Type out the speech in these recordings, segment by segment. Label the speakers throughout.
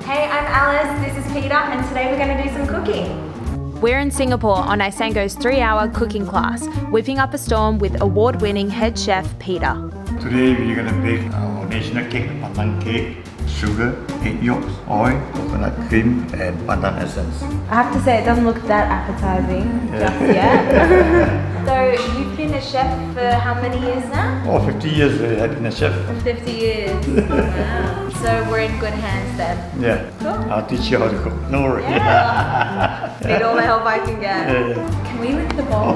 Speaker 1: Hey, I'm Alice, this is Peter, and today we're going to do some cooking.
Speaker 2: We're in Singapore on Isango's 3-hour cooking class, whipping up a storm with award-winning head chef Peter.
Speaker 3: Today we're gonna bake our national cake, pandan cake, sugar, egg yolks, oil, coconut cream, and pandan essence.
Speaker 1: I have to say, it doesn't look that appetizing just yet. So, you've been a chef for how many years now?
Speaker 3: Oh, 50 years I have been a chef.
Speaker 1: 50 years. Wow. So, we're in good hands then.
Speaker 3: Yeah.
Speaker 1: Cool.
Speaker 3: I'll teach you how to cook. No worries.
Speaker 1: Yeah. Need all the help I can get.
Speaker 3: Yeah.
Speaker 1: Can we lick the bowl?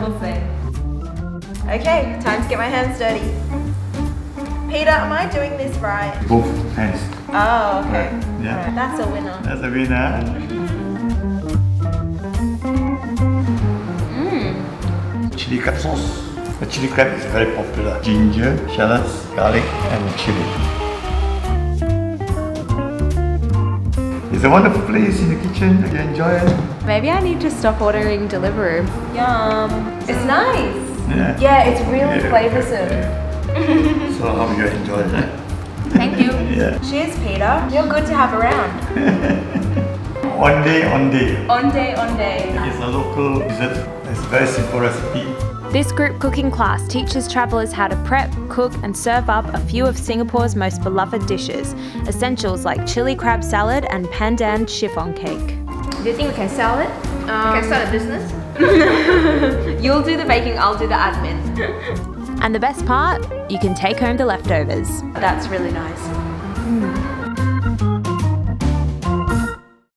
Speaker 1: We'll see. Okay, time to get my hands dirty. Peter, am I doing this right?
Speaker 3: Both hands.
Speaker 1: Oh, okay.
Speaker 3: Right, yeah.
Speaker 1: Alright, that's a winner.
Speaker 3: That's a winner. Chili crab sauce. The chili crab is very popular. Ginger, shallots, garlic, and chili. It's a wonderful place in the kitchen. You enjoy it.
Speaker 2: Maybe I need to stop ordering Deliveroo.
Speaker 1: Yum. It's nice.
Speaker 3: Yeah.
Speaker 1: Yeah, it's really
Speaker 3: Yeah.
Speaker 1: flavoursome.
Speaker 3: Yeah. So how you enjoy it?
Speaker 1: Thank you.
Speaker 3: Yeah.
Speaker 1: Cheers, Peter. You're good to have around.
Speaker 3: On day.
Speaker 1: On day.
Speaker 3: It's a local dessert. It's a very simple recipe.
Speaker 2: This group cooking class teaches travellers how to prep, cook and serve up a few of Singapore's most beloved dishes, essentials like chili crab salad and pandan chiffon cake.
Speaker 1: Do you think we can sell it? We can start a business?
Speaker 2: You'll do the baking, I'll do the admin. And the best part, you can take home the leftovers.
Speaker 1: That's really nice.